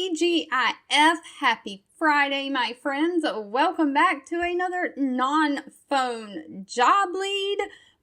TGIF. Happy Friday, my friends. Welcome back to another non-phone job lead.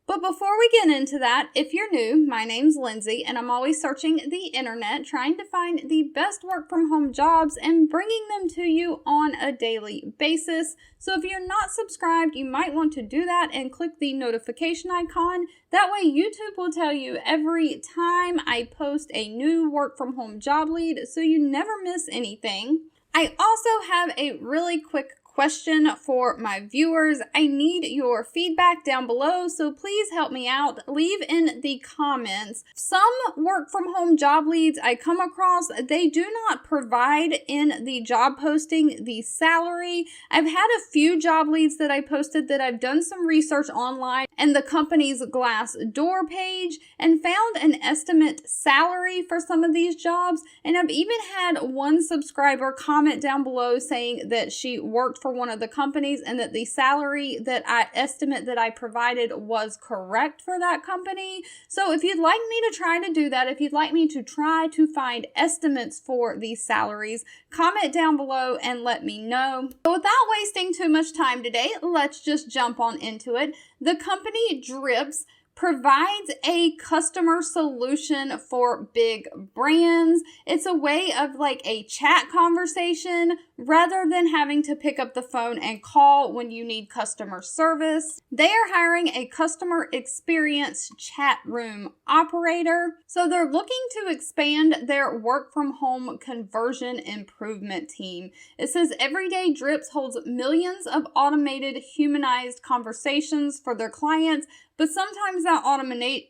But before we get into that, if you're new, my name's Lindsay, and I'm always searching the internet, trying to find the best work-from-home jobs and bringing them to you on a daily basis. So if you're not subscribed, you might want to do that and click the notification icon. That way YouTube will tell you every time I post a new work-from-home job lead, so you never miss anything. I also have a really quick question for my viewers. I need your feedback down below, so please help me out. Leave in the comments. Some work from home job leads I come across, they do not provide in the job posting the salary. I've had a few job leads that I posted that I've done some research online and the company's Glassdoor page and found an estimate salary for some of these jobs. And I've even had one subscriber comment down below saying that she worked for one of the companies and that the salary that I provided was correct for that company. So if you'd like me to try to do that, if you'd like me to try to find estimates for these salaries, comment down below and let me know. But without wasting too much time today, let's just jump on into it. The company Drips provides a customer solution for big brands. It's a way of like a chat conversation rather than having to pick up the phone and call when you need customer service. They are hiring a customer experience chat room operator. So they're looking to expand their work from home conversion improvement team. It says Everyday Drips holds millions of automated humanized conversations for their clients, but sometimes that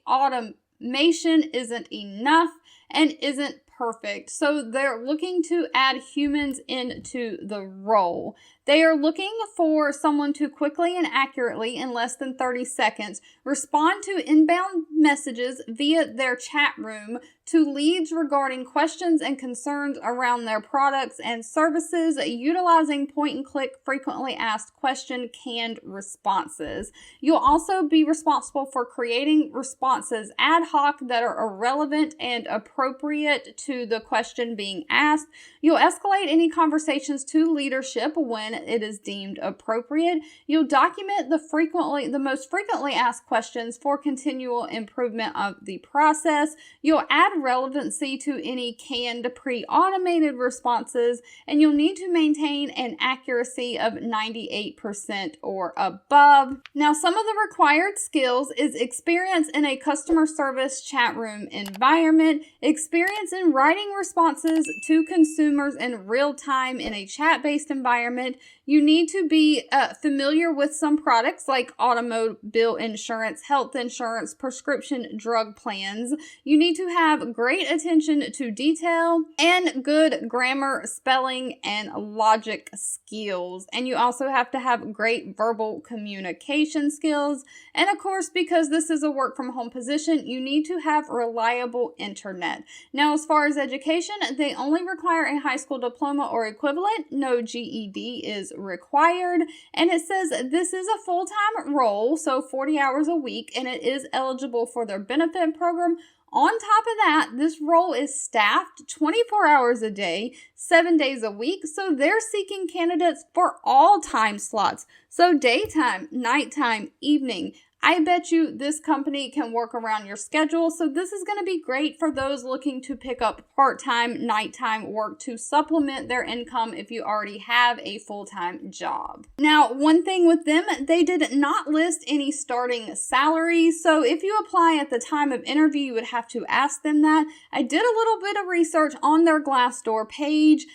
automation isn't enough and isn't perfect. So they're looking to add humans into the role. They are looking for someone to quickly and accurately, in less than 30 seconds, respond to inbound messages via their chat room to leads regarding questions and concerns around their products and services, utilizing point-and-click frequently asked question canned responses. You'll also be responsible for creating responses ad hoc that are irrelevant and appropriate to the question being asked. You'll escalate any conversations to leadership when it is deemed appropriate. You'll document the most frequently asked questions for continual improvement of the process. You'll add relevancy to any canned pre-automated responses, and you'll need to maintain an accuracy of 98% or above. Now, some of the required skills is experience in a customer service chat room environment, experience in writing responses to consumers in real time in a chat-based environment. You need to be familiar with some products like automobile insurance, health insurance, prescription drug plans. You need to have great attention to detail and good grammar, spelling, and logic skills. And you also have to have great verbal communication skills. And of course, because this is a work from home position, you need to have reliable internet. Now, as far as education, they only require a high school diploma or equivalent. No GED is required. And it says this is a full-time role, so 40 hours a week, and it is eligible for their benefit program. On top of that, this role is staffed 24 hours a day, 7 days a week, so they're seeking candidates for all time slots. So daytime, nighttime, evening. I bet you this company can work around your schedule, so this is going to be great for those looking to pick up part-time, nighttime work to supplement their income if you already have a full-time job. Now, one thing with them, they did not list any starting salary, so if you apply at the time of interview, you would have to ask them that. I did a little bit of research on their Glassdoor page.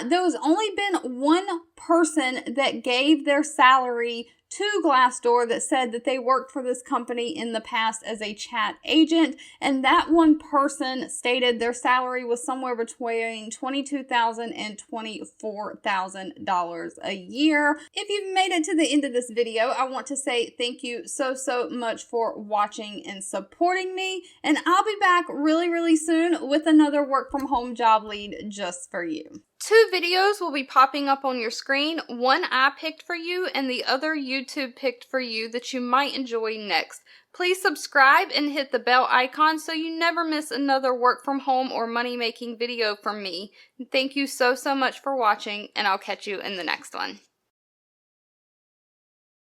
There's only been one person that gave their salary to Glassdoor that said that they worked for this company in the past as a chat agent, and that one person stated their salary was somewhere between $22,000 and $24,000 a year. If you've made it to the end of this video, I want to say thank you so much for watching and supporting me, and I'll be back really soon with another work from home job lead just for you. 2 videos will be popping up on your screen. One I picked for you and the other YouTube picked for you that you might enjoy next. Please subscribe and hit the bell icon so you never miss another work from home or money making video from me. Thank you so much for watching, and I'll catch you in the next one.